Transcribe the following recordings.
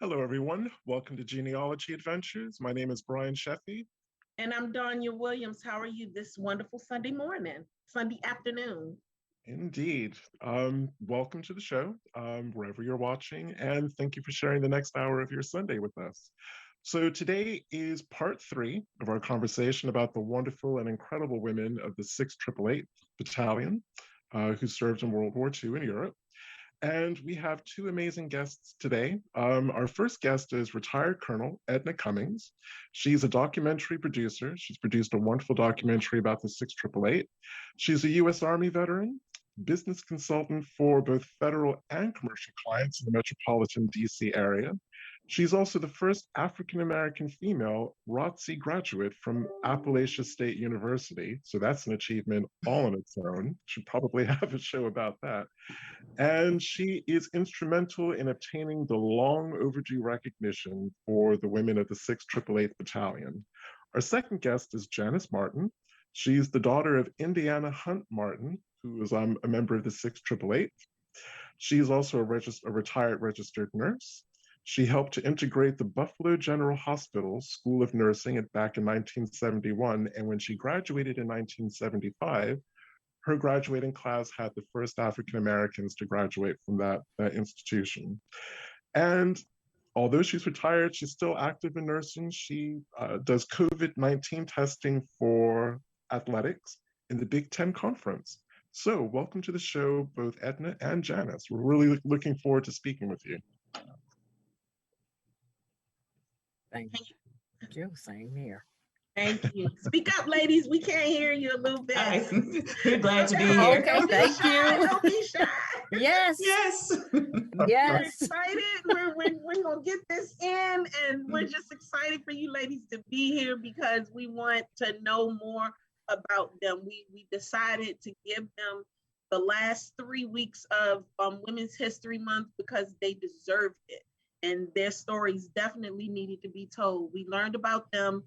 Hello, everyone. Welcome to Genealogy Adventures. My name is Brian Sheffy. And I'm Danya Williams. How are you this wonderful Sunday morning, Sunday afternoon? Indeed. Welcome to the show, wherever you're watching, and thank you for sharing the next hour of your Sunday with us. So today is part 3 of our conversation about the wonderful and incredible women of the 6888th Battalion who served in World War II in Europe. And we have two amazing guests today. Our first guest is retired Colonel Edna Cummings. She's a documentary producer. She's produced a wonderful documentary about the 6888. She's a U.S. Army veteran, business consultant for both federal and commercial clients in the metropolitan DC area. She's also the first African-American female ROTC graduate from Appalachia State University. So that's an achievement all on its own. Should probably have a show about that. And she is instrumental in obtaining the long overdue recognition for the women of the 6888th Battalion. Our second guest is Janice Martin. She's the daughter of Indiana Hunt Martin, who is a member of the 6888th. She is also a retired registered nurse. She helped to integrate the Buffalo General Hospital School of Nursing back in 1971, and when she graduated in 1975, her graduating class had the first African Americans to graduate from that institution. And although she's retired, she's still active in nursing. She does COVID-19 testing for athletics in the Big Ten Conference. So welcome to the show, both Edna and Janice. We're really looking forward to speaking with you. Thank you. Same here. Thank you. Speak up, ladies. We can't hear you a little bit. We're glad to be here. Okay, thank you. Don't be shy. Yes. Yes. Yes. We're excited. We're going to get this in, and we're just excited for you ladies to be here because we want to know more about them. We decided to give them the last 3 weeks of Women's History Month because they deserved it. And their stories definitely needed to be told. We learned about them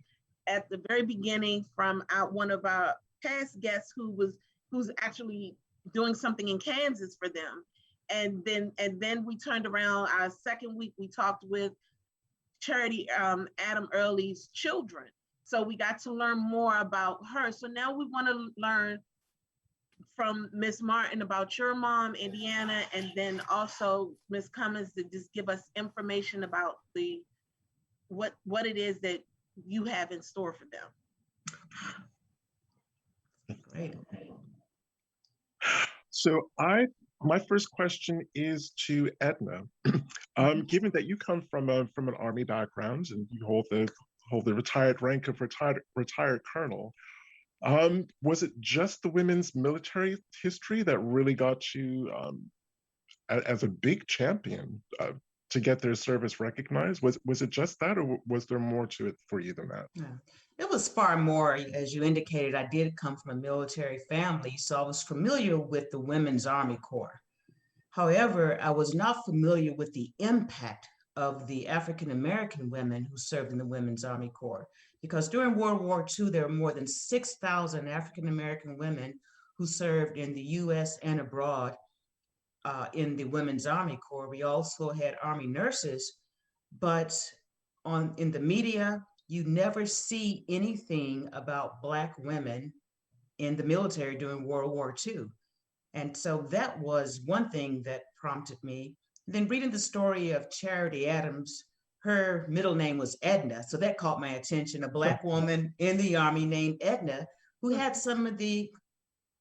at the very beginning from one of our past guests who's actually doing something in Kansas for them. And then we turned around our second week, we talked with Charity Adam Early's children. So we got to learn more about her. So now we want to learn from Miss Martin about your mom, Indiana, and then also Miss Cummings to just give us information about what it is that you have in store for them. Great. So my first question is to Edna. Given that you come from an Army background and you hold the retired rank of retired colonel, was it just the women's military history that really got you as a big champion to get their service recognized? Was it just that, or was there more to it for you than that? Yeah. It was far more, as you indicated. I did come from a military family, so I was familiar with the Women's Army Corps. However, I was not familiar with the impact of the African American women who served in the Women's Army Corps. Because during World War II, there were more than 6,000 African American women who served in the US and abroad in the Women's Army Corps. We also had Army nurses, but in the media, you never see anything about Black women in the military during World War II. And so that was one thing that prompted me. Then reading the story of Charity Adams, her middle name was Edna, so that caught my attention, a Black woman in the Army named Edna, who had some of the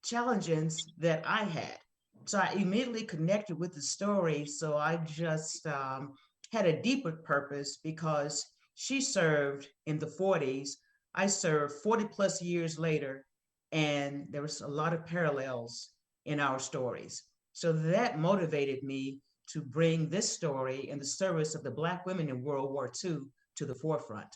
challenges that I had. So I immediately connected with the story, so I just had a deeper purpose because she served in the 40s. I served 40 plus years later, and there was a lot of parallels in our stories. So that motivated me to bring this story in the service of the Black women in World War II to the forefront.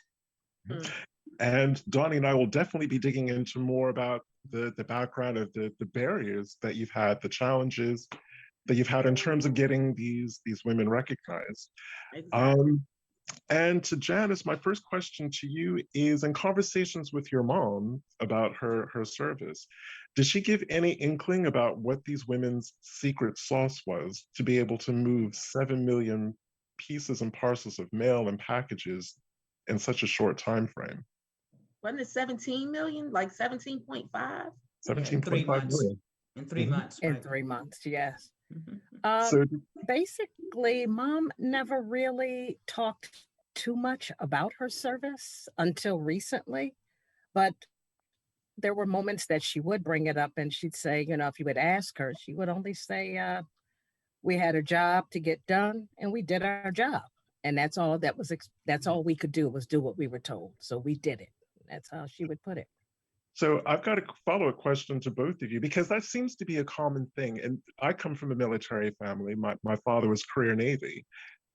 And Donnie and I will definitely be digging into more about the background of the barriers that you've had, the challenges that you've had in terms of getting these women recognized. Exactly. And to Janice, my first question to you is, in conversations with your mom about her service, did she give any inkling about what these women's secret sauce was to be able to move 7 million pieces and parcels of mail and packages in such a short time frame? Wasn't it 17 million, like 17.5? Yeah, in 3 17.5 months. million. In 3 Mhm. months, In right? 3 months, yes. Mhm. So Basically, mom never really talked too much about her service until recently, but there were moments that she would bring it up and she'd say, if you would ask her, she would only say, we had a job to get done and we did our job. And that's all that's all we could do was do what we were told. So we did it. That's how she would put it. So I've got a follow-up question to both of you, because that seems to be a common thing. And I come from a military family. My father was career Navy,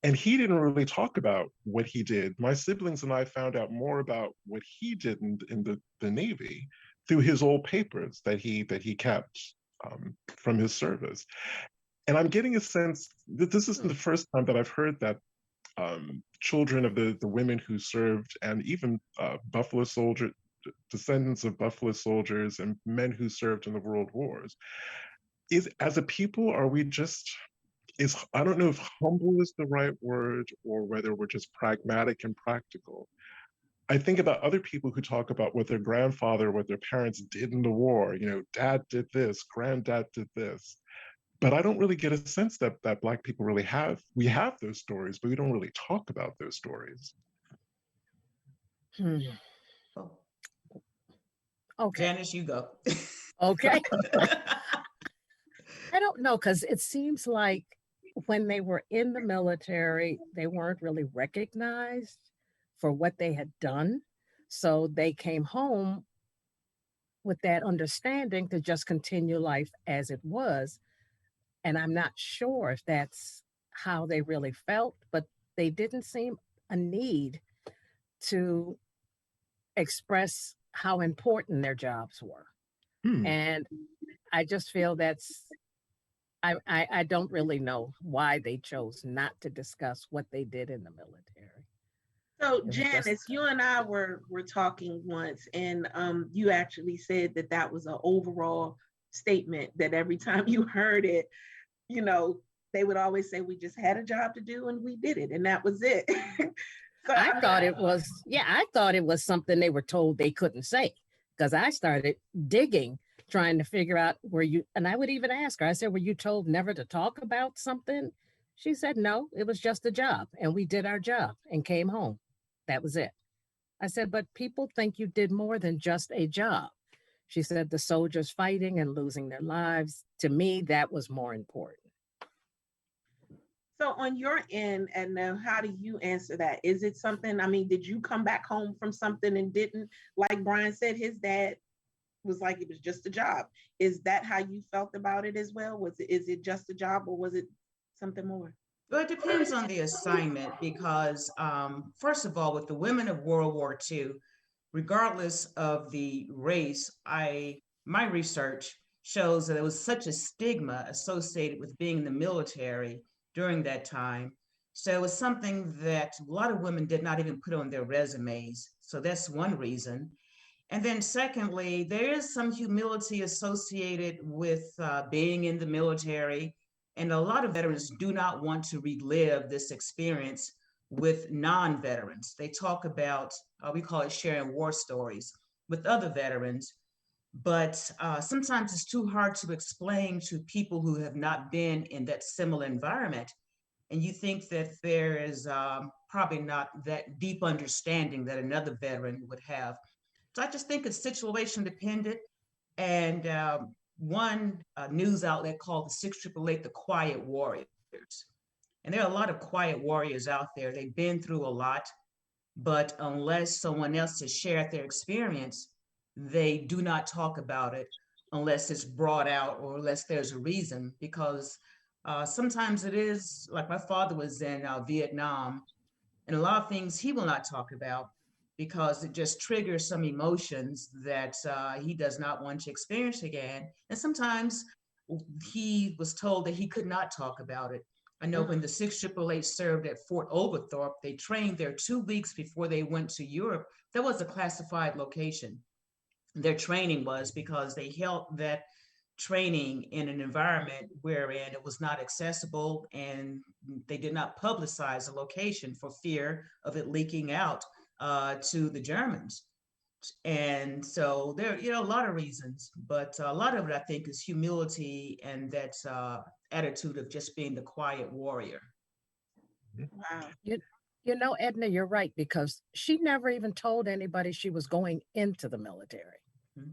and he didn't really talk about what he did. My siblings and I found out more about what he did in the Navy through his old papers that he kept from his service. And I'm getting a sense that this isn't the first time that I've heard that children of the women who served, and even Buffalo soldier descendants of Buffalo soldiers and men who served in the world wars, is, as a people, are we just, is, I don't know if humble is the right word or whether we're just pragmatic and practical. I think about other people who talk about what their grandfather, what their parents did in the war. Dad did this, granddad did this. But I don't really get a sense that Black people really have. We have those stories, but we don't really talk about those stories. Oh, Okay. Janice, you go. Okay. I don't know, because it seems like when they were in the military, they weren't really recognized for what they had done. So they came home with that understanding to just continue life as it was. And I'm not sure if that's how they really felt, but they didn't seem a need to express how important their jobs were. Hmm. And I just feel I don't really know why they chose not to discuss what they did in the military. So It was just Janice, you and I were talking once, and you actually said that was an overall statement, that every time you heard it, they would always say, we just had a job to do and we did it, and that was it. So I thought it was, I thought it was something they were told they couldn't say, because I started digging, trying to figure out and I would even ask her, I said, were you told never to talk about something? She said, no, it was just a job and we did our job and came home. That was it. I said, but people think you did more than just a job. She said, the soldiers fighting and losing their lives. To me, that was more important. So on your end, and now how do you answer that? Is it something, did you come back home from something and didn't, like Brian said, his dad was like, it was just a job. Is that how you felt about it as well? Is it just a job, or was it something more? Well, it depends on the assignment because, first of all, with the women of World War II, regardless of the race, my research shows that there was such a stigma associated with being in the military during that time. So it was something that a lot of women did not even put on their resumes. So that's one reason. And then secondly, there is some humility associated with being in the military. And a lot of veterans do not want to relive this experience with non-veterans. They talk about, we call it sharing war stories with other veterans. But sometimes it's too hard to explain to people who have not been in that similar environment. And you think that there is probably not that deep understanding that another veteran would have. So I just think it's situation dependent. And one news outlet called the 6888th the Quiet Warriors. And there are a lot of quiet warriors out there. They've been through a lot, but unless someone else has shared their experience, they do not talk about it unless it's brought out or unless there's a reason, because sometimes it is, like my father was in Vietnam, and a lot of things he will not talk about because it just triggers some emotions that he does not want to experience again. And sometimes he was told that he could not talk about it. I know when the 6888 served at Fort Oglethorpe, they trained there 2 weeks before they went to Europe. That was a classified location. Their training was because they held that training in an environment wherein it was not accessible, and they did not publicize the location for fear of it leaking out to the Germans. And so there, a lot of reasons, but a lot of it, I think, is humility and that attitude of just being the quiet warrior. Wow. You know, Edna, you're right, because she never even told anybody she was going into the military. Mm-hmm.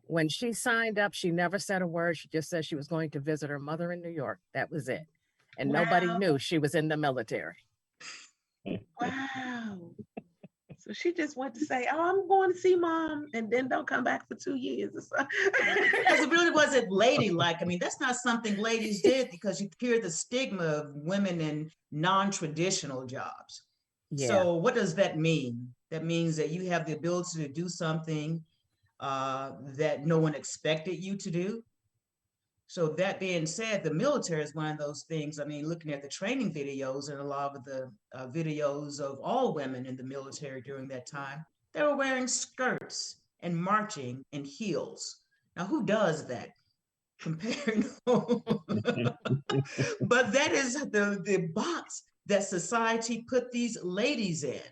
When she signed up, she never said a word. She just said she was going to visit her mother in New York. That was it. And nobody knew she was in the military. Wow. So she just went to say, "Oh, I'm going to see mom," and then don't come back for 2 years or so. Because it really wasn't ladylike. I mean, that's not something ladies did, because you hear the stigma of women in non-traditional jobs. Yeah. So what does that mean? That means that you have the ability to do something that no one expected you to do. So that being said, the military is one of those things. I mean, looking at the training videos and a lot of the videos of all women in the military during that time, they were wearing skirts and marching in heels. Now, who does that? Comparing, but that is the box that society put these ladies in.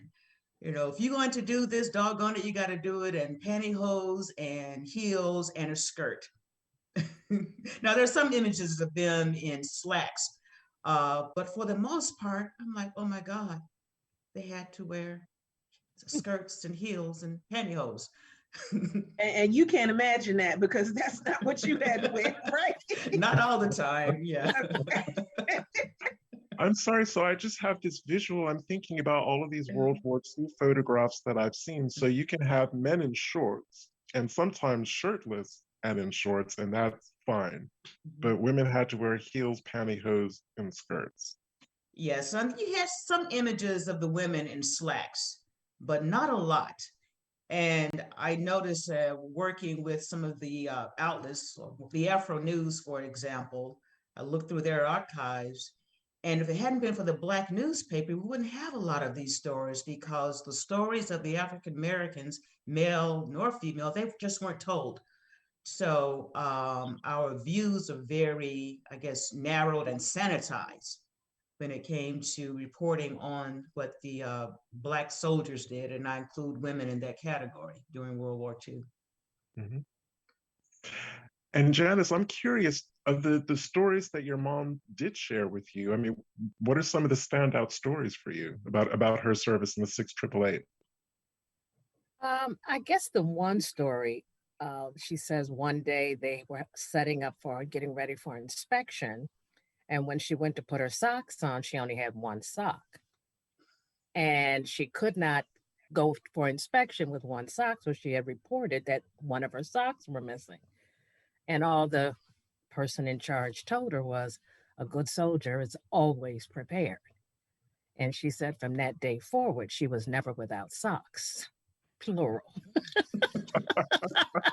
If you're going to do this, doggone it, you got to do it in pantyhose and heels and a skirt. Now, there's some images of them in slacks, but for the most part, I'm like, oh my God, they had to wear skirts and heels and pantyhose. And you can't imagine that, because that's not what you had to wear, right? Not all the time, yeah. I'm sorry, so I just have this visual. I'm thinking about all of these World War II photographs that I've seen. So you can have men in shorts and sometimes shirtless and in shorts, and that's fine. But women had to wear heels, pantyhose, and skirts. Yes, you have some images of the women in slacks, but not a lot. And I noticed working with some of the outlets, the Afro News, for example, I looked through their archives, and if it hadn't been for the Black newspaper, we wouldn't have a lot of these stories, because the stories of the African Americans, male nor female, they just weren't told. So our views are very, I guess, narrowed and sanitized when it came to reporting on what the Black soldiers did, and I include women in that category during World War II. Mm-hmm. And Janice, I'm curious, of the stories that your mom did share with you, I mean, what are some of the standout stories for you about her service in the 6888? I guess the one story, she says one day they were setting up for getting ready for inspection. And when she went to put her socks on, she only had one sock. And she could not go for inspection with one sock. So she had reported that one of her socks were missing. And all the person in charge told her was, a good soldier is always prepared. And she said from that day forward, she was never without socks, plural.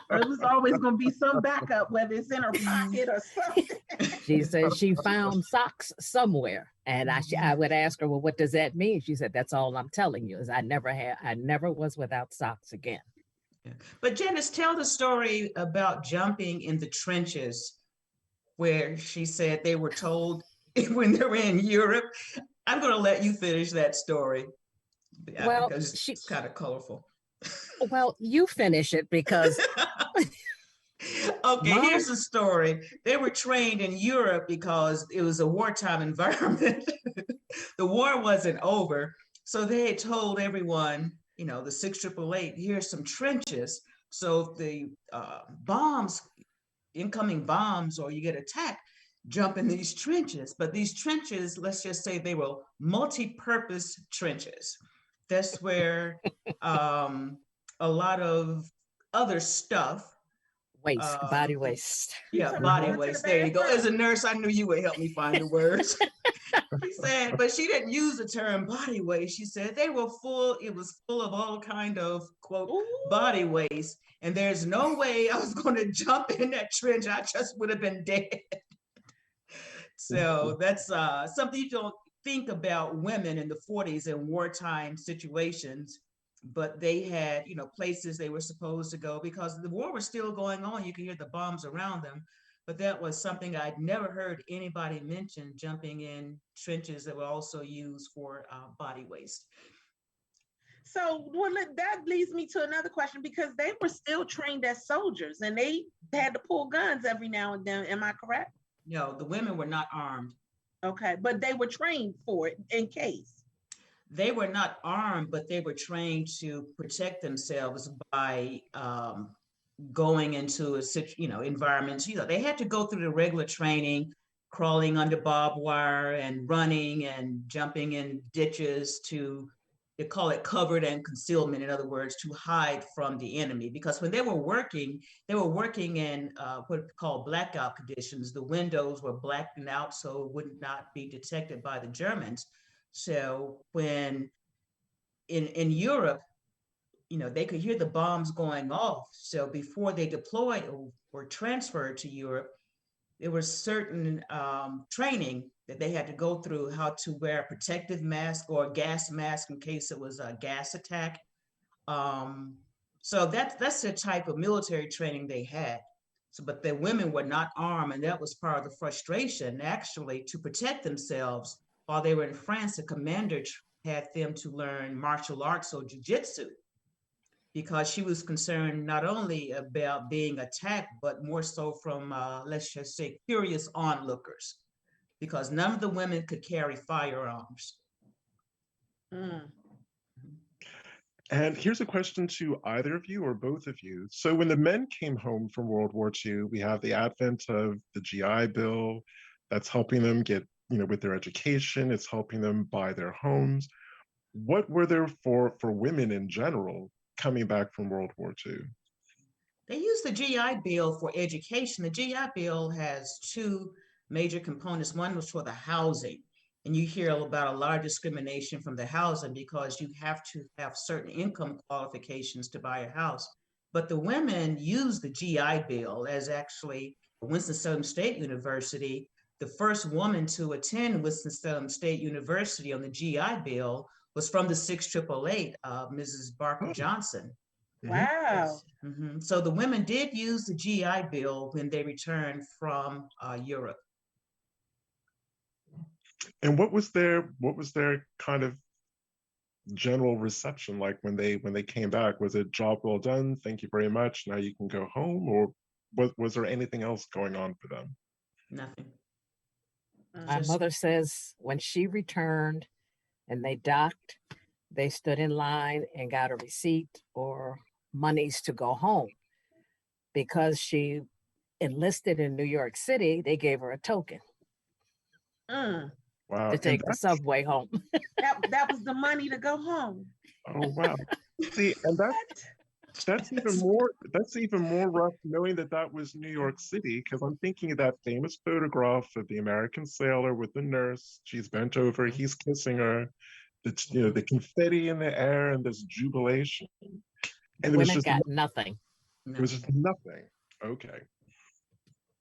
It was always going to be some backup, whether it's in her pocket or something. She said she found socks somewhere. And I would ask her, well, what does that mean? She said, that's all I'm telling you, is I never was without socks again. Yeah. But Janice, tell the story about jumping in the trenches, where she said they were told when they were in Europe. I'm going to let you finish that story. Well, because it's kind of colorful. Well, you finish it, because okay, here's the story. They were trained in Europe because it was a wartime environment. The war wasn't over, so they had told everyone, the 6888, here's some trenches. So if the incoming bombs, or you get attacked, jump in these trenches. But these trenches, let's just say they were multi-purpose trenches. That's where a lot of other stuff. Body waste. Yeah, body waste. There you go. As a nurse, I knew you would help me find the words. She said, but she didn't use the term body waste. She said they were full, it was full of all kind of, quote, body waste. And there's no way I was going to jump in that trench. I just would have been dead. So that's something you don't think about women in the 40s in wartime situations, but they had, places they were supposed to go because the war was still going on. You can hear the bombs around them, but that was something I'd never heard anybody mention, jumping in trenches that were also used for body waste. So well, that leads me to another question, because they were still trained as soldiers and they had to pull guns every now and then. Am I correct? No, the women were not armed. Okay, but they were trained for it in case. They were not armed, but they were trained to protect themselves by going into environments. They had to go through the regular training, crawling under barbed wire and running and jumping in ditches they call it covered and concealment, in other words, to hide from the enemy. Because when they were working in what we call blackout conditions. The windows were blacked out so it would not be detected by the Germans. So when in Europe, they could hear the bombs going off. So before they deployed or transferred to Europe, there was certain training that they had to go through, how to wear a protective mask or a gas mask in case it was a gas attack. So that's the type of military training they had. So, but the women were not armed, and that was part of the frustration, actually, to protect themselves. While they were in France, the commander had them to learn martial arts or jiu-jitsu, because she was concerned not only about being attacked, but more so from, let's just say, curious onlookers, because none of the women could carry firearms. Mm. And here's a question to either of you or both of you. So when the men came home from World War II, we have the advent of the GI Bill that's helping them get, with their education, it's helping them buy their homes. What were there for women in general coming back from World War II? They used the GI Bill for education. The GI Bill has two major components. One was for the housing, and you hear about a lot of discrimination from the housing because you have to have certain income qualifications to buy a house. But the women used the GI Bill as actually Winston-Salem State University. The first woman to attend Winston-Salem State University on the GI Bill was from the 6888, Mrs. Barker Johnson. Wow. Mm-hmm. So the women did use the GI Bill when they returned from Europe. And what was their kind of general reception like when they came back? Was it job well done? Thank you very much. Now you can go home, or was there anything else going on for them? Nothing. My mother says when she returned and they docked, they stood in line and got a receipt or monies to go home. Because she enlisted in New York City, they gave her a token Wow. to take the subway home. that was the money to go home. Oh wow. See, and that's even more rough knowing that was New York City, because I'm thinking of that famous photograph of the American sailor with the nurse. She's bent over, he's kissing her. The confetti in the air and this jubilation. And it was Women just got nothing. It was just nothing. Okay.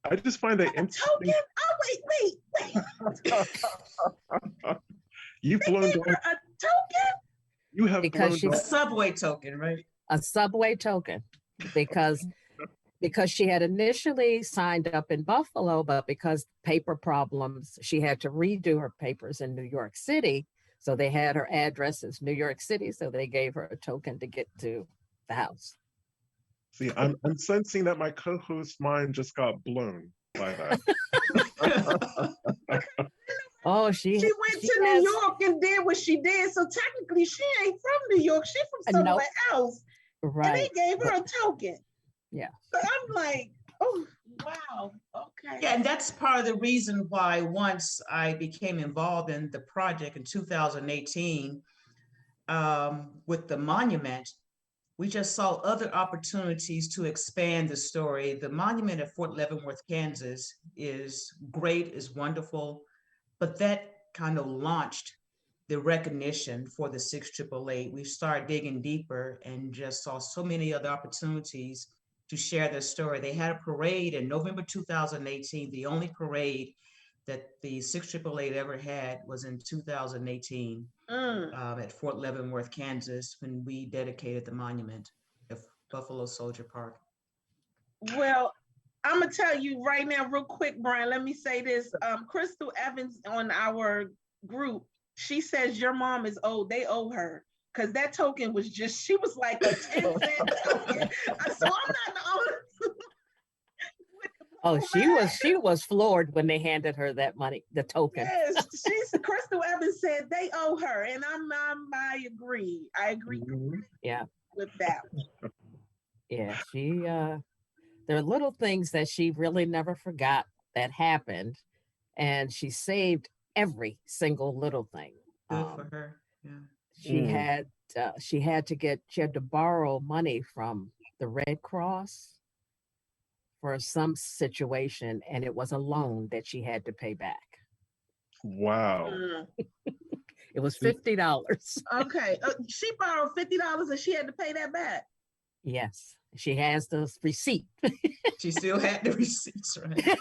I just find that interesting. Token? Oh, wait. You've blown a token? You have because blown a subway token, right? A subway token, because she had initially signed up in Buffalo, but because paper problems, she had to redo her papers in New York City. So they had her address as New York City, so they gave her a token to get to the house. See, I'm sensing that my co-host's mind just got blown by that. Oh, she went to New York and did what she did. So technically, she ain't from New York. She's from somewhere else. Right. And they gave her a token. Yeah. So I'm like, oh, wow. Okay. Yeah, and that's part of the reason why once I became involved in the project in 2018 with the monument, we just saw other opportunities to expand the story. The monument at Fort Leavenworth, Kansas is great, is wonderful, but that kind of launched the recognition for the 6888. We started digging deeper and just saw so many other opportunities to share their story. They had a parade in November 2018. The only parade that the 6888 ever had was in 2018 at Fort Leavenworth, Kansas, when we dedicated the monument at Buffalo Soldier Park. Well, I'm gonna tell you right now, real quick, Brian. Let me say this. Crystal Evans on our group, she says your mom is old. They owe her because that token was just. She was like a 10-cent token. So I'm not the oldest. Oh, she was floored when they handed her that money, the token. Yes, Crystal Evans said they owe her, and I agree. I agree Yeah. with that. Yeah, there are little things that she really never forgot that happened, and she saved every single little thing. Good for her. Yeah. She had to borrow money from the Red Cross for some situation, and it was a loan that she had to pay back. Wow. It was $50. Okay. She borrowed $50 and she had to pay that back. Yes. She has the receipt. She still had the receipts, right?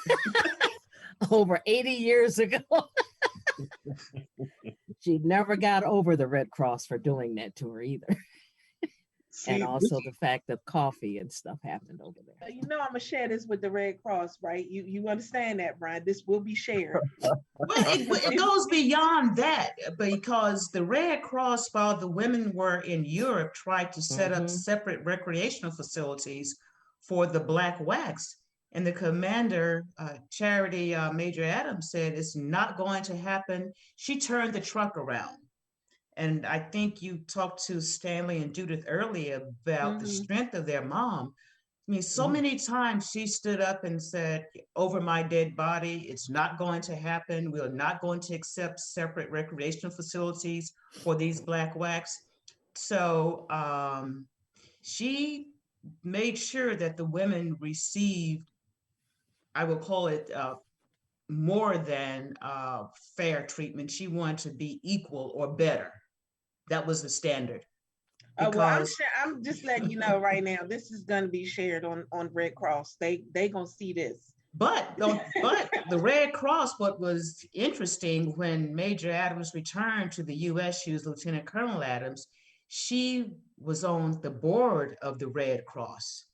Over 80 years ago. She never got over the Red Cross for doing that to her either. And also the fact that coffee and stuff happened over there. You know I'm gonna share this with the Red Cross, right? You understand that, Brian? This will be shared. Well, it goes beyond that because the Red Cross, while the women were in Europe, tried to set up separate recreational facilities for the Black Wax. And the commander, Charity Major Adams, said it's not going to happen. She turned the truck around. And I think you talked to Stanley and Judith earlier about the strength of their mom. I mean, so many times she stood up and said, over my dead body, it's not going to happen. We're not going to accept separate recreational facilities for these Black Wax. So she made sure that the women received, I will call it more than fair treatment. She wanted to be equal or better. That was the standard. Well, I'm just letting you know right now, this is going to be shared on Red Cross. They going to see this. But the Red Cross, what was interesting when Major Adams returned to the U.S., she was Lieutenant Colonel Adams, she was on the board of the Red Cross.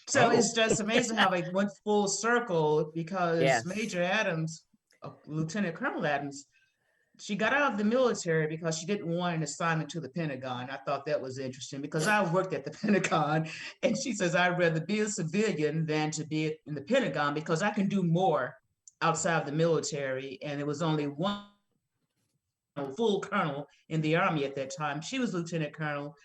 So it's just amazing how they went full circle because Major Adams, Lieutenant Colonel Adams, she got out of the military because she didn't want an assignment to the Pentagon. I thought that was interesting because I worked at the Pentagon, and she says, I'd rather be a civilian than to be in the Pentagon because I can do more outside of the military. And there was only one full colonel in the Army at that time. She was Lieutenant Colonel.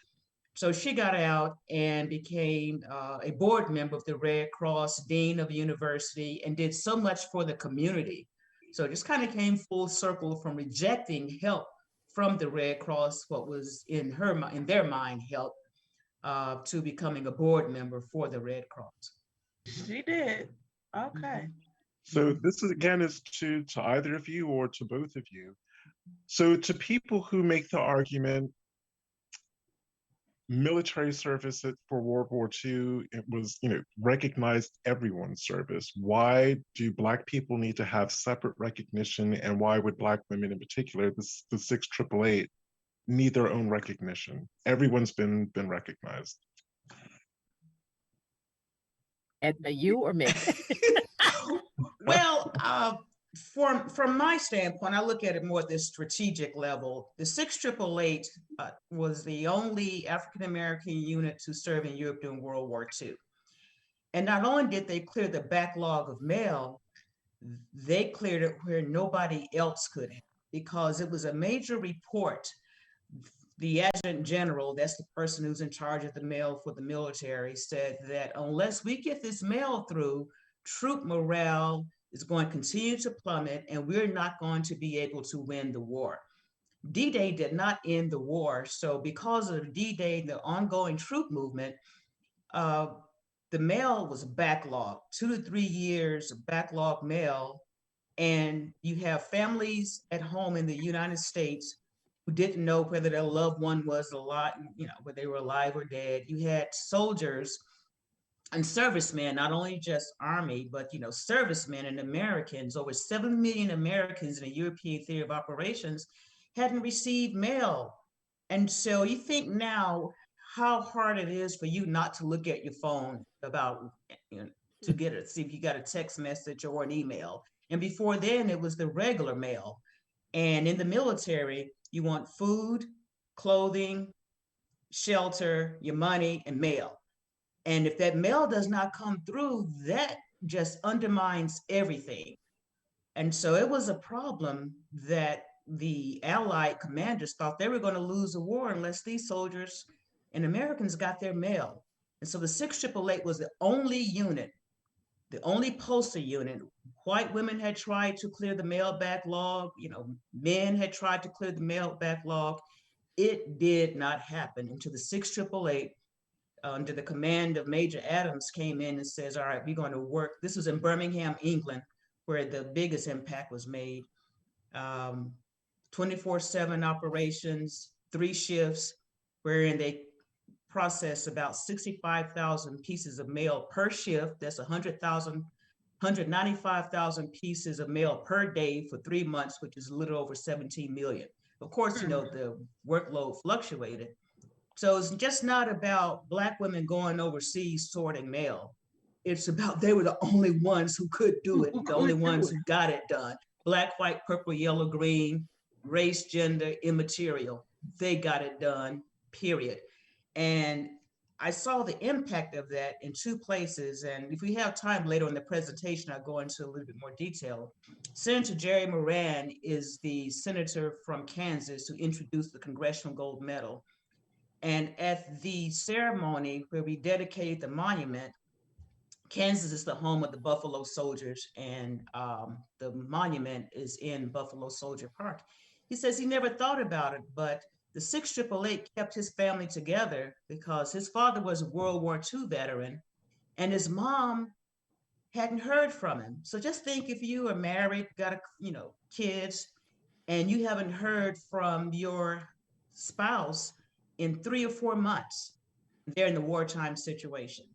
So she got out and became a board member of the Red Cross, dean of a university, and did so much for the community. So it just kind of came full circle from rejecting help from the Red Cross, what was in their mind help, to becoming a board member for the Red Cross. She did. Okay. So this is again is to either of you or to both of you. So to people who make the argument, military service for World War II, it was, recognized everyone's service. Why do Black people need to have separate recognition, and why would Black women in particular, the 6888, need their own recognition? Everyone's been recognized. Edna, you or me? Well, from my standpoint, I look at it more at this strategic level. The 6888 was the only African-American unit to serve in Europe during World War II. And not only did they clear the backlog of mail, they cleared it where nobody else could have, because it was a major report. The adjutant general, that's the person who's in charge of the mail for the military, said that unless we get this mail through, troop morale is going to continue to plummet, and we're not going to be able to win the war. D-Day did not end the war. So because of D-Day, the ongoing troop movement, the mail was backlogged, 2 to 3 years of backlog mail. And you have families at home in the United States who didn't know whether their loved one was alive, whether they were alive or dead. You had soldiers and servicemen, not only just Army, but servicemen and Americans. Over 7 million Americans in the European theater of operations hadn't received mail. And so you think now how hard it is for you not to look at your phone about to get it, see if you got a text message or an email. And before then, it was the regular mail. And in the military, you want food, clothing, shelter, your money, and mail. And if that mail does not come through, that just undermines everything. And so it was a problem that the Allied commanders thought they were going to lose the war unless these soldiers and Americans got their mail. And so the 6888 was the only unit, the only postal unit. White women had tried to clear the mail backlog, men had tried to clear the mail backlog. It did not happen until the 6888, under the command of Major Adams, came in and says, all right, we're going to work. This was in Birmingham, England, where the biggest impact was made. 24/7 operations, 3 shifts, wherein they process about 65,000 pieces of mail per shift. That's 195,000 pieces of mail per day for 3 months, which is a little over 17 million. Of course, the workload fluctuated. So it's just not about Black women going overseas sorting mail. It's about they were the only ones who could do it, the only ones who got it done. Black, white, purple, yellow, green, race, gender, immaterial. They got it done, period. And I saw the impact of that in 2 places. And if we have time later in the presentation, I'll go into a little bit more detail. Senator Jerry Moran is the senator from Kansas who introduced the Congressional Gold Medal. And at the ceremony where we dedicated the monument, Kansas is the home of the Buffalo Soldiers, and the monument is in Buffalo Soldier Park. He says he never thought about it, but the 6888 kept his family together because his father was a World War II veteran, and his mom hadn't heard from him. So just think, if you are married, got kids, and you haven't heard from your spouse in 3 or 4 months, they're in the wartime situation.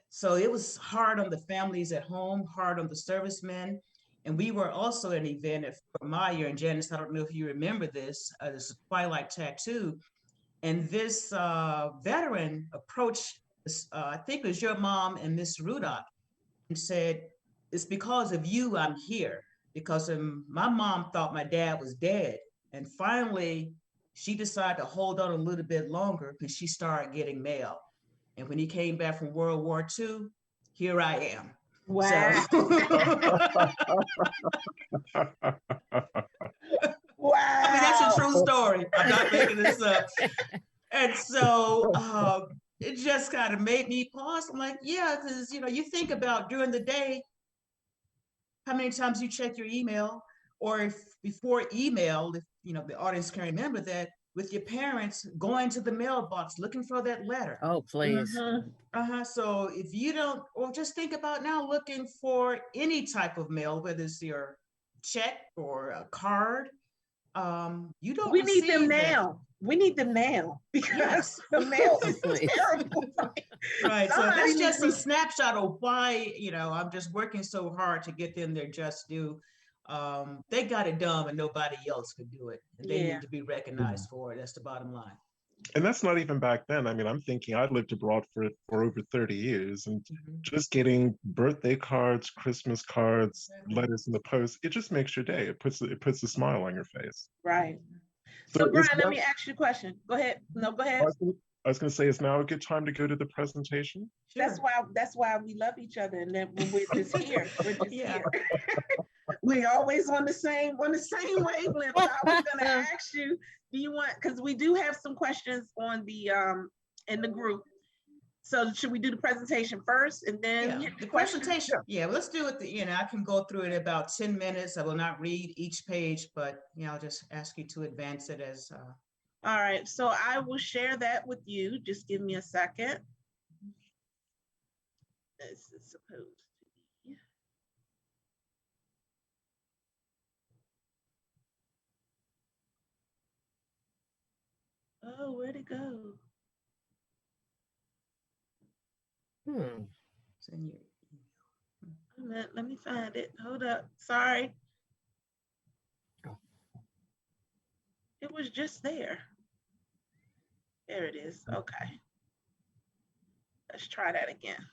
So it was hard on the families at home, hard on the servicemen. And we were also at an event at Fort Meyer, and Janice, I don't know if you remember this, this is Twilight Tattoo. And this veteran approached, I think it was your mom and Miss Rudock, and said, it's because of you I'm here, because my mom thought my dad was dead. And finally, she decided to hold on a little bit longer because she started getting mail. And when he came back from World War II, here I am. Wow. So, Wow. I mean, that's a true story. I'm not making this up. And so it just kind of made me pause. I'm like, yeah, because, you think about during the day, how many times you check your email, or if before email, if, the audience can remember that, with your parents going to the mailbox looking for that letter. Oh, please. So if you don't, or just think about now looking for any type of mail, whether it's your check or a card, you don't. We need them that. now. We need them now, because the mail is terrible. Right. So that's just a snapshot of why, I'm just working so hard to get them their just due. They got it done and nobody else could do it. And they need to be recognized for it. That's the bottom line. And that's not even back then. I mean, I'm thinking I lived abroad for over 30 years, and just getting birthday cards, Christmas cards, letters in the post, it just makes your day. It puts a smile on your face. Right. So Brian, let me ask you a question. Go ahead. No, go ahead. I was going to say, is now a good time to go to the presentation? Sure. That's why we love each other, and then when we're just here, we're just here. We always on the same wavelength. So I was going to ask you, do you want? Because we do have some questions on the in the group. So should we do the presentation first and then the presentation? Yeah, well, let's do it. I can go through it in about 10 minutes. I will not read each page, but I'll just ask you to advance it as. All right, so I will share that with you. Just give me a second. This is supposed to be. Oh, where'd it go? Let me find it. Hold up. Sorry. It was just there. There it is. Okay. Let's try that again.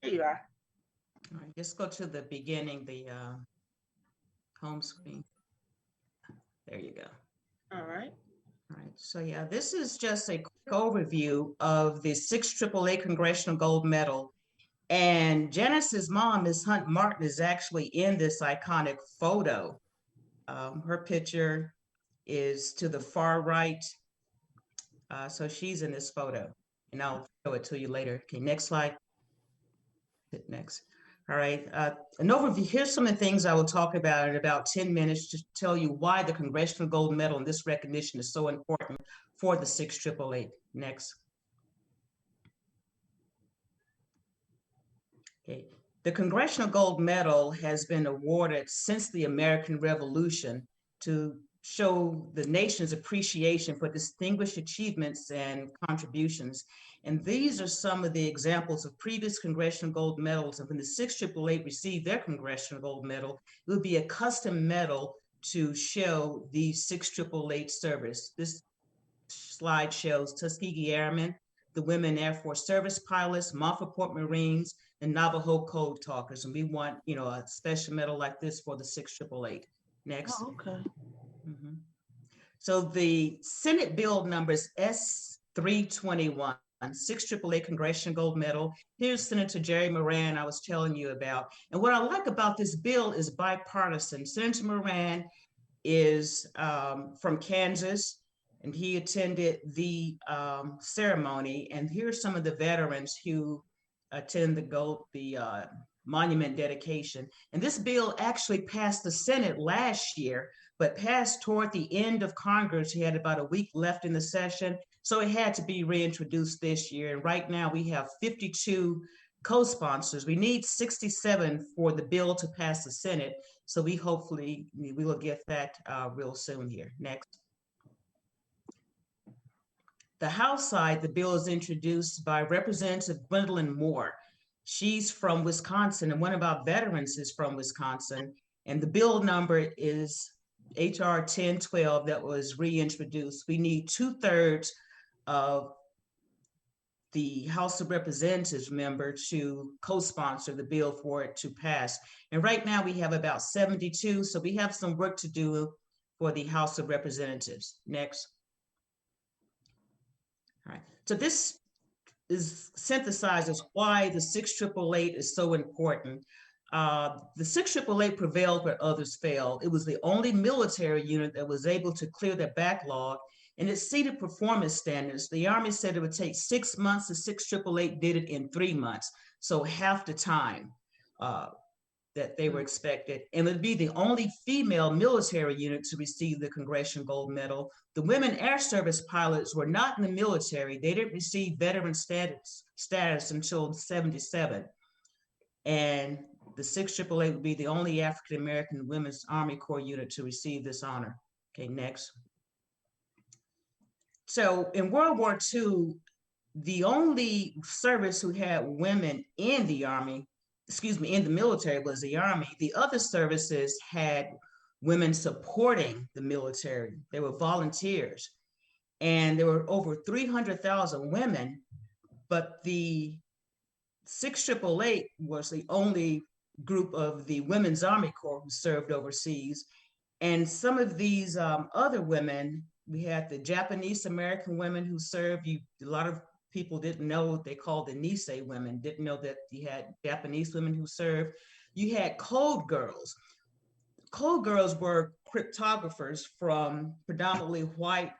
Here you are. All right, just go to the beginning, the home screen. There you go. All right. All right, so yeah, this is just a quick overview of the 6888 Congressional Gold Medal. And Janice's mom, Ms. Hunt Martin, is actually in this iconic photo. Her picture is to the far right. So she's in this photo, and I'll show it to you later. Okay, next slide. Hit next. All right, an overview. Here's some of the things I will talk about in about 10 minutes to tell you why the Congressional Gold Medal and this recognition is so important for the 6888. Next. Okay. The Congressional Gold Medal has been awarded since the American Revolution to show the nation's appreciation for distinguished achievements and contributions. And these are some of the examples of previous Congressional Gold Medals. And when the 6888 received their Congressional Gold Medal, it would be a custom medal to show the 6888 service. This slide shows Tuskegee Airmen, the Women Air Force Service Pilots, Montfort Marines, and Navajo Code Talkers. And we want, a special medal like this for the 6888. Next. Oh, okay. Mm-hmm. So the Senate bill number is S321, 6888 Congressional Gold Medal. Here's Senator Jerry Moran I was telling you about. And what I like about this bill is bipartisan. Senator Moran is from Kansas, and he attended the ceremony. And here's some of the veterans who attend the monument dedication. And this bill actually passed the Senate last year, but passed toward the end of Congress. He had about a week left in the session, so it had to be reintroduced this year. And right now we have 52 co-sponsors. We need 67 for the bill to pass the Senate. So we will get that real soon here. Next. The House side, the bill is introduced by Representative Gwendolyn Moore. She's from Wisconsin, and one of our veterans is from Wisconsin. And the bill number is HR 1012 that was reintroduced. We need 2/3 of the House of Representatives member to co-sponsor the bill for it to pass. And right now we have about 72, so we have some work to do for the House of Representatives. Next. All right, so this is synthesizes why the 6888 is so important. The 6888 prevailed where others failed. It was the only military unit that was able to clear their backlog, and it exceeded performance standards. The Army said it would take 6 months. The 6888 did it in 3 months, so half the time that they were expected. And it would be the only female military unit to receive the Congressional Gold Medal. The women air service pilots were not in the military. They didn't receive veteran status until 77. And the 6888 would be the only African-American Women's Army Corps unit to receive this honor. Okay, next. So in World War II, the only service who had women in the Army, in the military was the Army. The other services had women supporting the military. They were volunteers. And there were over 300,000 women, but the 6888 was the only group of the Women's Army Corps who served overseas. And some of these other women, we had the Japanese American women who served. A lot of people didn't know they called the Nisei women, didn't know that you had Japanese women who served. You had code girls. Code girls were cryptographers from predominantly white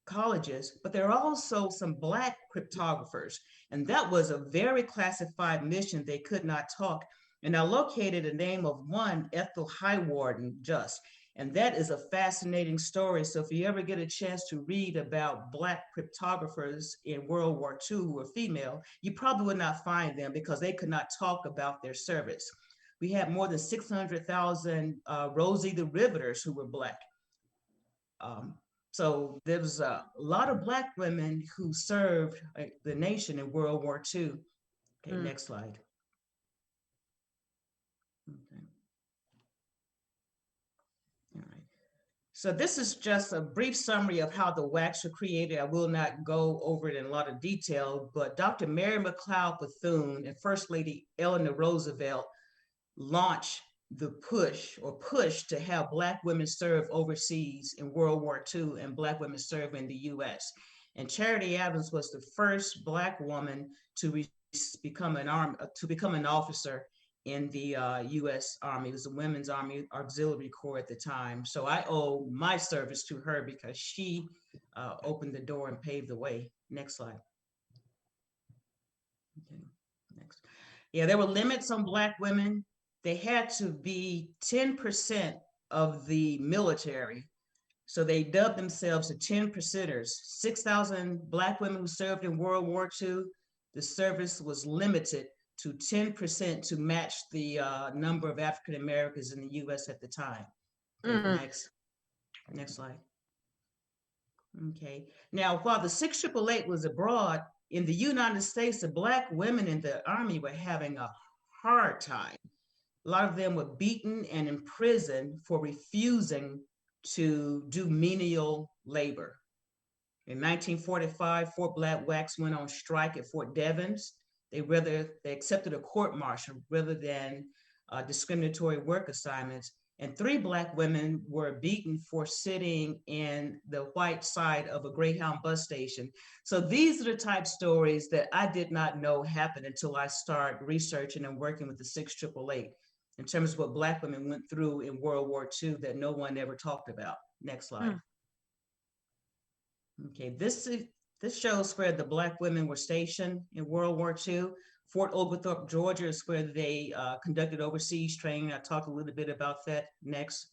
colleges, but there are also some Black cryptographers. And that was a very classified mission. They could not talk. And I located the name of one, Ethel Highwarden Just. And that is a fascinating story. So if you ever get a chance to read about Black cryptographers in World War II who were female, you probably would not find them because they could not talk about their service. We had more than 600,000 Rosie the Riveters who were Black. So there was a lot of Black women who served the nation in World War II. Okay, next slide. Okay. All right. So this is just a brief summary of how the WACs were created. I will not go over it in a lot of detail, but Dr. Mary McLeod Bethune and First Lady Eleanor Roosevelt launched the push to have Black women serve overseas in World War II and Black women serve in the US. And Charity Adams was the first Black woman to become an officer in the U.S. Army. It was the Women's Army Auxiliary Corps at the time. So I owe my service to her because she opened the door and paved the way. Next slide. Okay, next. Yeah, there were limits on Black women. They had to be 10% of the military. So they dubbed themselves the 10%ers. 6,000 Black women who served in World War II. The service was limited to 10% to match the number of African Americans in the US at the time. Okay, next slide. Okay, now while the 6888 was abroad, in the United States, the Black women in the Army were having a hard time. A lot of them were beaten and imprisoned for refusing to do menial labor. In 1945, 4 Black WACs went on strike at Fort Devens. They accepted a court martial rather than discriminatory work assignments. And 3 Black women were beaten for sitting in the white side of a Greyhound bus station. So these are the type stories that I did not know happened until I started researching and working with the 6888 in terms of what Black women went through in World War II that no one ever talked about. Next slide. Okay, this shows where the Black women were stationed in World War II. Fort Oglethorpe, Georgia is where they conducted overseas training. I talked a little bit about that. Next.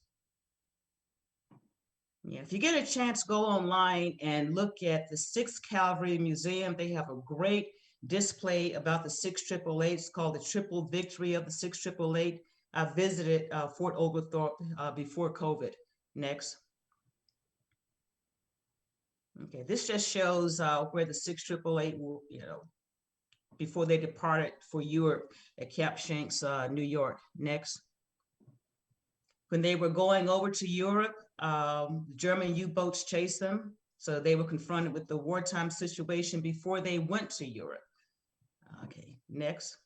Yeah, if you get a chance, go online and look at the 6th Cavalry Museum. They have a great display about the 6888. It's called the Triple Victory of the 6888. I visited Fort Oglethorpe before COVID. Next. Okay, this just shows where the 6888, before they departed for Europe at Cap Shanks, New York. Next. When they were going over to Europe, German U-boats chased them. So they were confronted with the wartime situation before they went to Europe. Okay, next.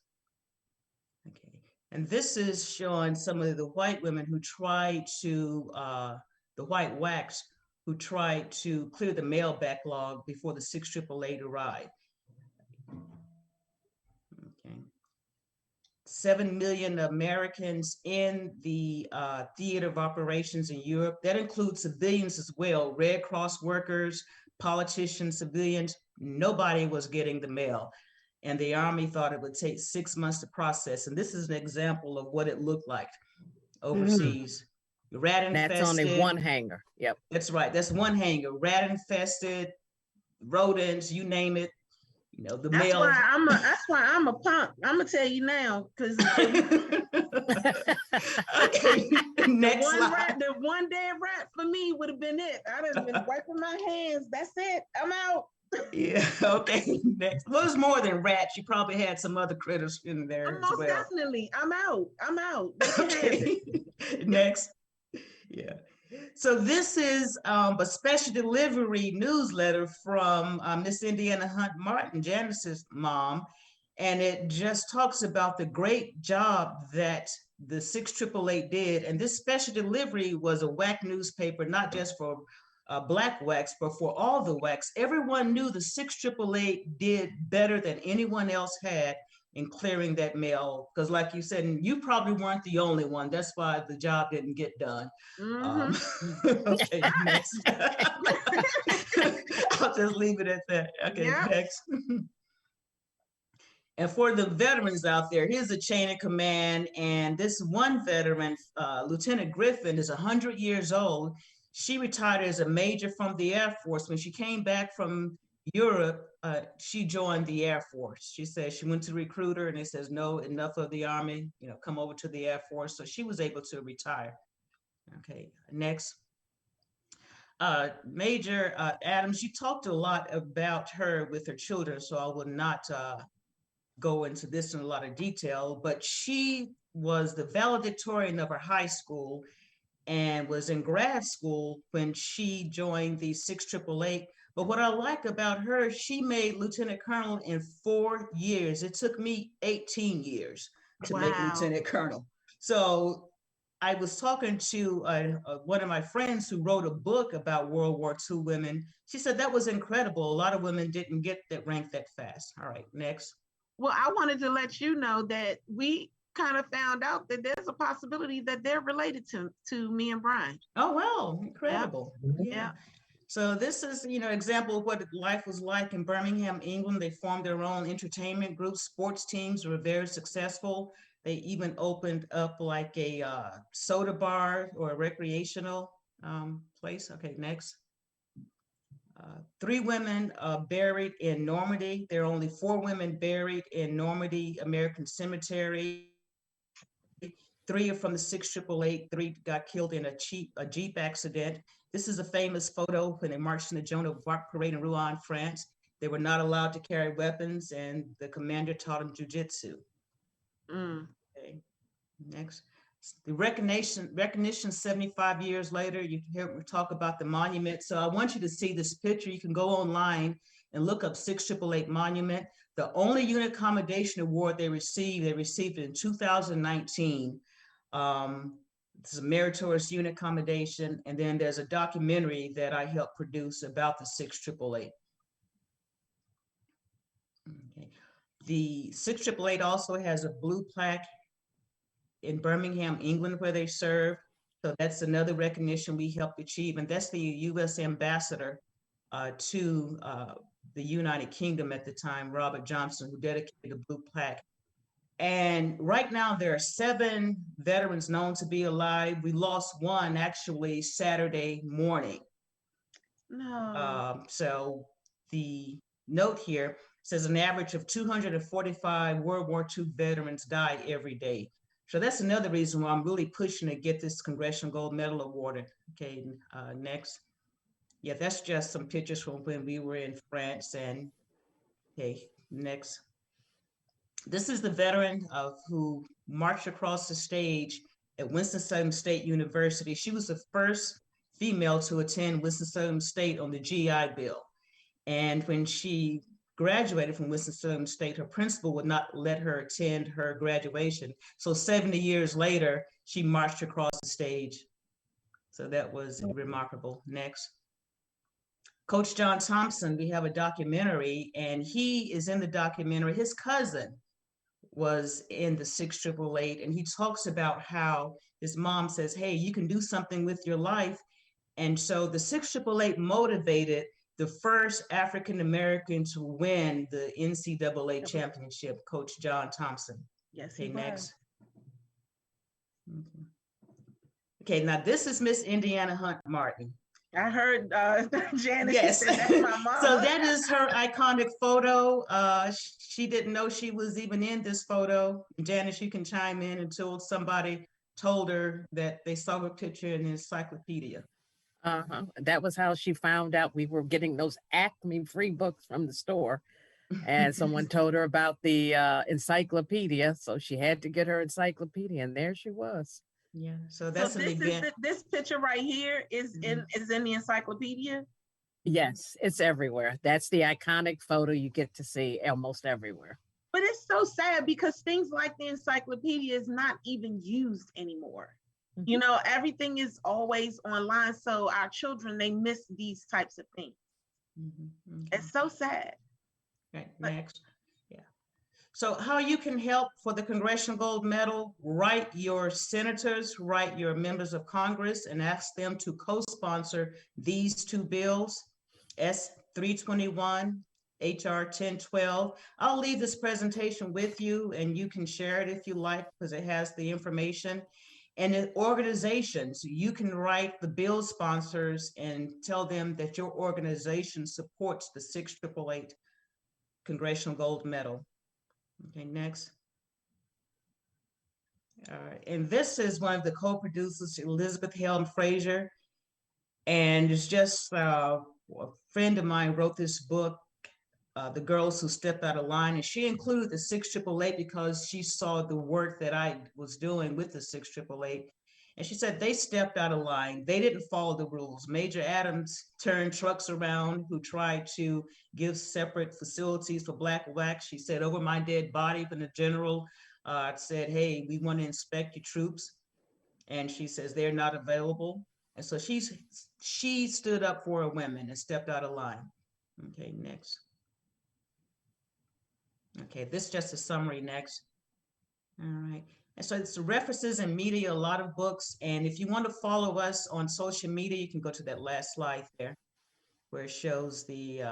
Okay, and this is showing some of the white women who tried to, the white WACs, who tried to clear the mail backlog before the 6888 arrived. Okay. 7 million Americans in the theater of operations in Europe. That includes civilians as well, Red Cross workers, politicians, civilians. Nobody was getting the mail. And the Army thought it would take 6 months to process. And this is an example of what it looked like overseas. Rat infested. That's only one hanger. Yep. That's right. That's one hanger. Rat infested, rodents, you name it. You know, the mail. That's why I'm a punk. I'm gonna tell you now, because okay. Next slide. The one dead rat for me would have been it. I'd have been wiping my hands. That's it. I'm out. Yeah. Okay. Next. Well, there's more than rats. You probably had some other critters in there. Most definitely. I'm out. Okay. Next. Yeah. So this is a special delivery newsletter from Miss Indiana Hunt Martin, Janice's mom, and it just talks about the great job that the 6888 did. And this special delivery was a WAC newspaper, not just for Black WACs, but for all the WACs. Everyone knew the 6888 did better than anyone else had in clearing that mail, because like you said, and you probably weren't the only one. That's why the job didn't get done. Okay, next. I'll just leave it at that. Okay, yeah. Next. And for the veterans out there, here's a chain of command. And this one veteran, Lieutenant Griffin, is 100 years old. She retired as a major from the Air Force. When she came back from Europe, she joined the Air Force. She said she went to the recruiter and they says, no, enough of the Army, come over to the Air Force. So she was able to retire. Okay, next. Major Adams, you talked a lot about her with her children, so I will not go into this in a lot of detail, but she was the valedictorian of her high school. and was in grad school when she joined the 6888. But what I like about her, she made lieutenant colonel in 4 years. It took me 18 years to make Wow. lieutenant colonel. So I was talking to one of my friends who wrote a book about World War II women. She said that was incredible. A lot of women didn't get that rank that fast. All right, next. Well, I wanted to let you know that we kind of found out that there's a possibility that they're related to me and Brian. Oh, wow, incredible. Yeah. Yeah. So this is, example of what life was like in Birmingham, England. They formed their own entertainment groups. Sports teams were very successful. They even opened up like a soda bar or a recreational place. Okay, next. 3 women buried in Normandy. There are only 4 women buried in Normandy American Cemetery. 3 are from the 6888. 3 got killed in a Jeep accident. This is a famous photo when they marched in the Joan of Arc parade in Rouen, France. They were not allowed to carry weapons, and the commander taught them jujitsu. Okay, next. The recognition 75 years later, you hear me talk about the monument. So I want you to see this picture. You can go online and look up 6888 Monument. The only unit commendation award they received it in 2019. This is a meritorious unit commendation. And then there's a documentary that I helped produce about the 6888. Okay. The 6888 also has a blue plaque in Birmingham, England, where they serve. So that's another recognition we helped achieve. And that's the U.S. ambassador to the United Kingdom at the time, Robert Johnson, who dedicated the blue plaque. And right now there are 7 veterans known to be alive. We lost one actually Saturday morning. No. So the note here says an average of 245 World War II veterans die every day. So that's another reason why I'm really pushing to get this Congressional Gold Medal awarded. Okay, next. Yeah, that's just some pictures from when we were in France. And okay, next. This is the veteran who marched across the stage at Winston-Salem State University. She was the first female to attend Winston-Salem State on the GI Bill. And when she graduated from Winston-Salem State, her principal would not let her attend her graduation. So 70 years later, she marched across the stage. So that was remarkable. Next. Coach John Thompson, we have a documentary, and he is in the documentary. His cousin was in the 6888, and he talks about how his mom says, hey, you can do something with your life. And so the 6888 motivated the first African-American to win the NCAA championship, Coach John Thompson. Yes, okay, next. Okay, now this is Miss Indiana Hunt Martin. I heard Janice. Yes. Said that's my mom. So that is her iconic photo. She didn't know she was even in this photo. Janice, you can chime in until somebody told her that they saw her picture in the encyclopedia. That was how she found out we were getting those Acme free books from the store. And someone told her about the encyclopedia. So she had to get her encyclopedia, and there she was. Yeah, so that's an event. This picture right here is in the encyclopedia. Yes, it's everywhere. That's the iconic photo you get to see almost everywhere. But it's so sad because things like the encyclopedia is not even used anymore. You know, everything is always online. So our children, they miss these types of things. It's so sad. Right, next. Yeah. So how you can help for the Congressional Gold Medal, write your senators, write your members of Congress, and ask them to co-sponsor these 2 bills, S321, HR 1012. I'll leave this presentation with you, and you can share it if you like, because it has the information. And in organizations, you can write the bill sponsors and tell them that your organization supports the 6888 Congressional Gold Medal. Okay, next. And this is one of the co-producers, Elizabeth Helm Fraser. And it's just a friend of mine wrote this book, The Girls Who Stepped Out of Line, and she included the 6888 because she saw the work that I was doing with the 6888. And she said they stepped out of line. They didn't follow the rules. Major Adams turned trucks around who tried to give separate facilities for Black blacks. She said, over my dead body, when the general said, hey, we want to inspect your troops. And she says they're not available. And so she stood up for her women and stepped out of line. Okay, next. Okay, this is just a summary next. All right. And so it's references in media, a lot of books. And if you want to follow us on social media, you can go to that last slide there, where it shows the,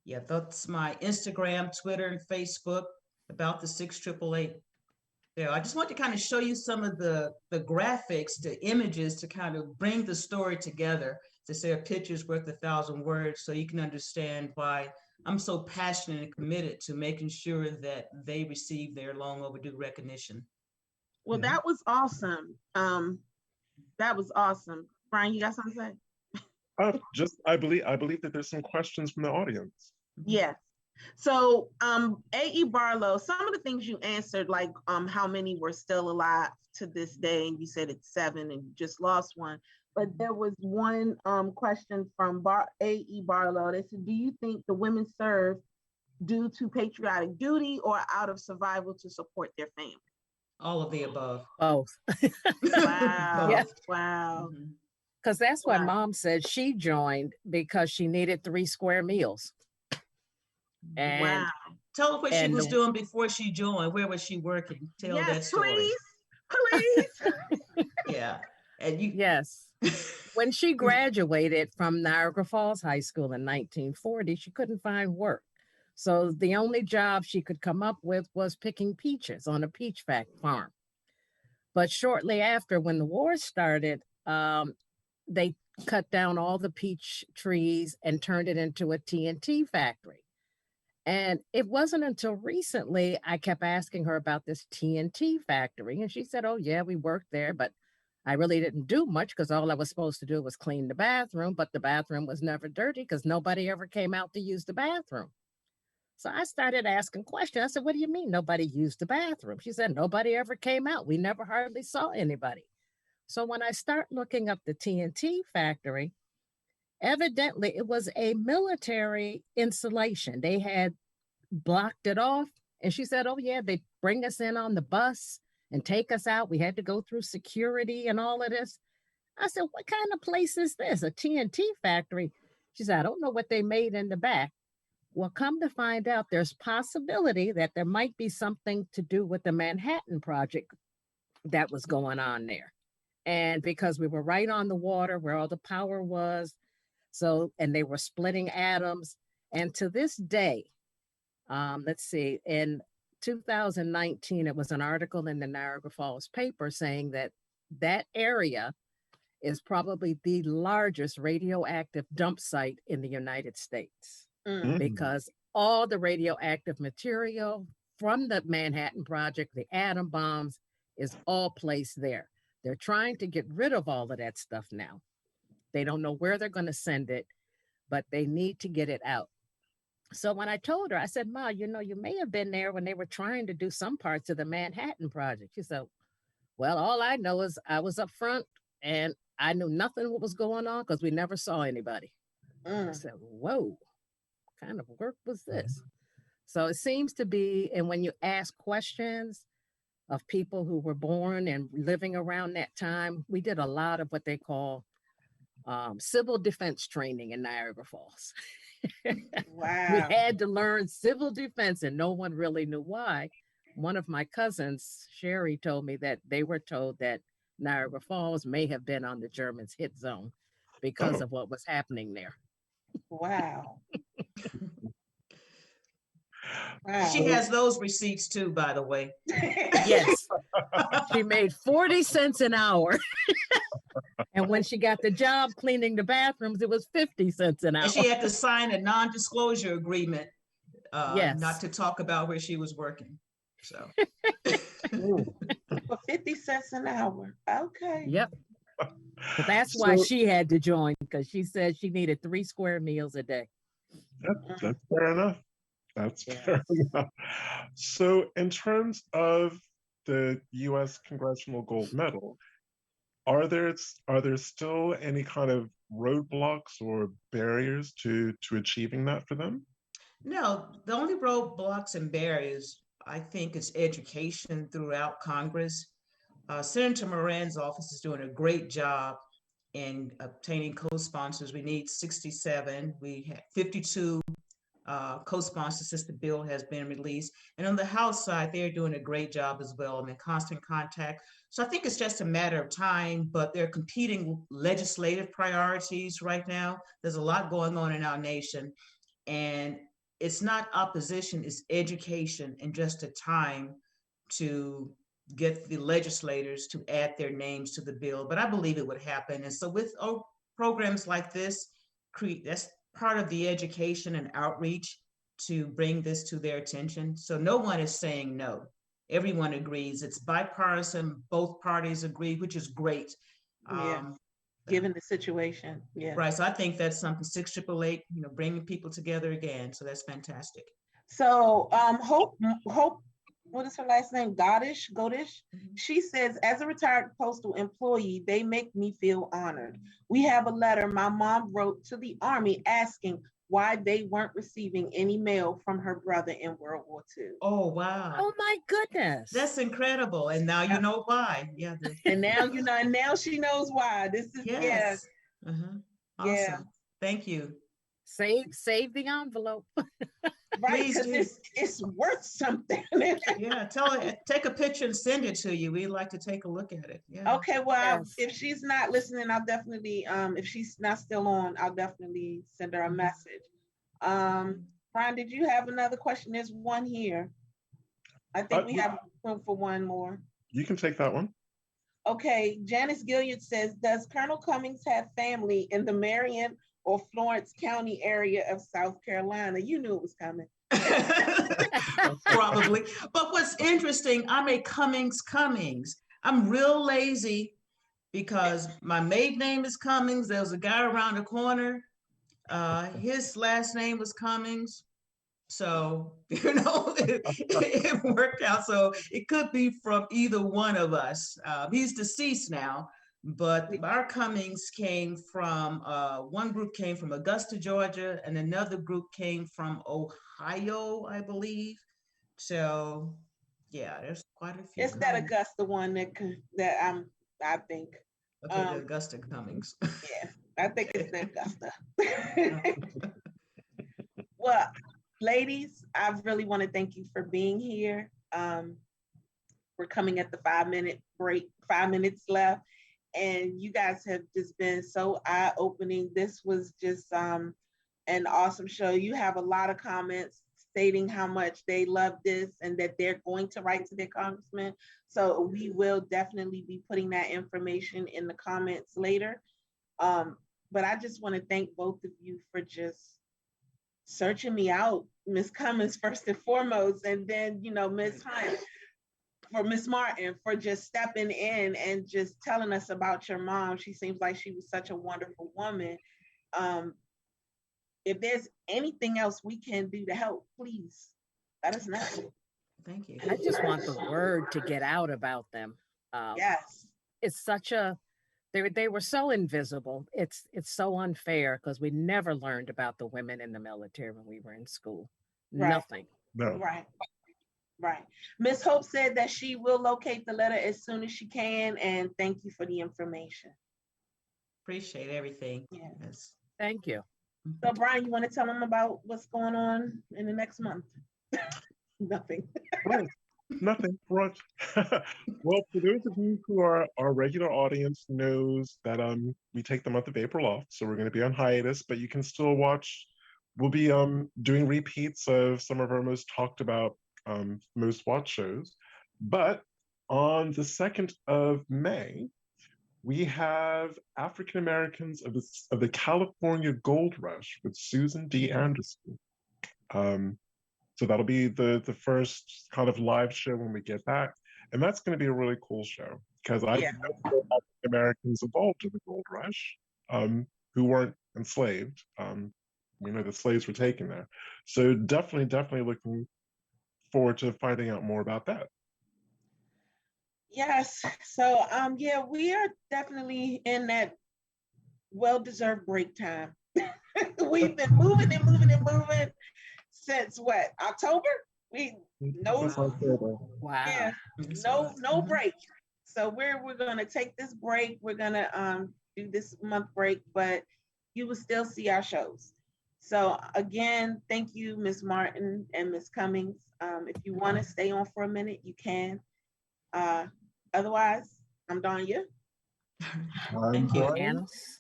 yeah, that's my Instagram, Twitter, and Facebook about the 6888. There, I just want to kind of show you some of the graphics, the images to kind of bring the story together. To say a picture's worth 1,000 words, so you can understand why I'm so passionate and committed to making sure that they receive their long overdue recognition. Well, that was awesome. That was awesome. Brian, you got something to say? I believe that there's some questions from the audience. Yes. So A.E. Barlow, some of the things you answered, like how many were still alive to this day, and you said it's 7 and you just lost one. But there was one question from A.E. Barlow. They said, do you think the women served due to patriotic duty or out of survival to support their family? All of the above. Both. Wow. Yes. Wow. Because that's why Mom said she joined, because she needed 3 square meals. And wow. Tell her what she was doing before she joined. Where was she working? Tell that story. Please. Yeah. And you. Yes. When she graduated from Niagara Falls High School in 1940, she couldn't find work. So the only job she could come up with was picking peaches on a peach farm. But shortly after, when the war started, they cut down all the peach trees and turned it into a TNT factory. And it wasn't until recently I kept asking her about this TNT factory. And she said, oh, yeah, we worked there, but I really didn't do much because all I was supposed to do was clean the bathroom. But the bathroom was never dirty because nobody ever came out to use the bathroom. So I started asking questions. I said, what do you mean nobody used the bathroom? She said, nobody ever came out. We never hardly saw anybody. So when I start looking up the TNT factory, evidently it was a military installation. They had blocked it off. And she said, oh, yeah, they bring us in on the bus and take us out. We had to go through security and all of this. I said, what kind of place is this? A TNT factory? She said, I don't know what they made in the back. Well, come to find out, there's possibility that there might be something to do with the Manhattan Project that was going on there. And because we were right on the water where all the power was, so, and they were splitting atoms. And to this day, let's see, in 2019, it was an article in the Niagara Falls paper saying that that area is probably the largest radioactive dump site in the United States. Because all the radioactive material from the Manhattan Project, the atom bombs, is all placed there. They're trying to get rid of all of that stuff now. They don't know where they're going to send it, but they need to get it out. So when I told her, I said, Ma, you know, you may have been there when they were trying to do some parts of the Manhattan Project. She said, well, all I know is I was up front and I knew nothing what was going on because we never saw anybody. I said, whoa. Kind of work was this? So it seems to be, and when you ask questions of people who were born and living around that time, we did a lot of what they call civil defense training in Niagara Falls. Wow. We had to learn civil defense and no one really knew why. One of my cousins, Sherry, told me that they were told that Niagara Falls may have been on the Germans' hit zone because of what was happening there. Wow. Wow. She has those receipts too, by the way. Yes. She made 40 cents an hour. And when she got the job cleaning the bathrooms, it was 50 cents an hour. And she had to sign a non-disclosure agreement yes. not to talk about where she was working. So for 50 cents an hour. Okay. Yep. But that's why she had to join, because she said she needed 3 square meals a day. That's fair enough. That's fair enough. So in terms of the U.S. Congressional Gold Medal, are there still any kind of roadblocks or barriers to achieving that for them? No, the only roadblocks and barriers, I think, is education throughout Congress. Senator Moran's office is doing a great job in obtaining co-sponsors. We need 67. We had 52 co-sponsors since the bill has been released. And on the House side, they're doing a great job as well. I'm in constant contact. So I think it's just a matter of time, but there are competing legislative priorities right now. There's a lot going on in our nation. And it's not opposition, it's education and just a time to get the legislators to add their names to the bill. But I believe it would happen. And so with programs like this, that's part of the education and outreach to bring this to their attention. So no one is saying no. Everyone agrees. It's bipartisan. Both parties agree, which is great. Given the situation. Yeah. Right. So I think that's something 6888, bringing people together again. So that's fantastic. So Hope, what is her last name? Godish. She says, as a retired postal employee, they make me feel honored. We have a letter my mom wrote to the Army asking why they weren't receiving any mail from her brother in World War II. Oh, wow. Oh my goodness. That's incredible. And now you know why. Yeah. And now and now she knows why. This is yes. Awesome. Yeah. Thank you. Save the envelope. Right, because it's worth something. Yeah, take a picture and send it to you. We'd like to take a look at it. Yeah. Okay, well, if she's not listening, I'll definitely, if she's not still on, I'll definitely send her a message. Brian, did you have another question? There's one here. I think we have room for one more. You can take that one. Okay, Janice Gilliard says, does Colonel Cummings have family in the Marion or Florence County area of South Carolina? You knew it was coming. Probably. But what's interesting, I'm a Cummings. I'm real lazy because my maiden name is Cummings. There was a guy around the corner. His last name was Cummings. So, it worked out. So it could be from either one of us. He's deceased now. But our Cummings came from, one group came from Augusta, Georgia, and another group came from Ohio, I believe. So, yeah, there's quite a few. It's that Augusta one I think. Okay, the Augusta Cummings. Yeah, I think it's the Augusta. Well, ladies, I really want to thank you for being here. We're coming at the 5-minute break, 5 minutes left. And you guys have just been so eye-opening. This was just an awesome show. You have a lot of comments stating how much they love this and that they're going to write to their congressman. So we will definitely be putting that information in the comments later. But I just want to thank both of you for just searching me out, Ms. Cummings first and foremost, and then, Ms. Hunt, for Miss Martin, for just stepping in and just telling us about your mom. She seems like she was such a wonderful woman. If there's anything else we can do to help, please let us know. Thank you. I just want the word to get out about them. Yes. It's such they were so invisible. It's so unfair because we never learned about the women in the military when we were in school. Right. Nothing. No. Right. Miss Hope said that she will locate the letter as soon as she can, and thank you for the information. Appreciate everything. Yes. Thank you. So Brian, you want to tell them about what's going on in the next month? Nothing. Nothing. Right. Well, for those of you who are our regular audience knows that we take the month of April off, so we're going to be on hiatus, but you can still watch. We'll be doing repeats of some of our most talked about most watched shows. But on the 2nd of May, we have African Americans of the California Gold Rush with Susan D. Anderson. So that'll be the first kind of live show when we get back. And that's going to be a really cool show because I know African Americans involved in the Gold Rush who weren't enslaved. We know the slaves were taken there. So definitely looking forward to finding out more about that. Yes. So yeah, we are definitely in that well-deserved break time. We've been moving and moving and moving since what? October? We no Since October. yeah, Wow. no break. So we're gonna take this break. We're gonna do this month break, but you will still see our shows. So again, thank you, Miss Martin and Miss Cummings. If you want to stay on for a minute, you can. Otherwise, I'm Danya. Thank you. Janice.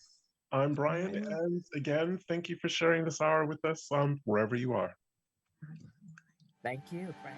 I'm Brian, and again, thank you for sharing this hour with us, wherever you are. Thank you, Fran.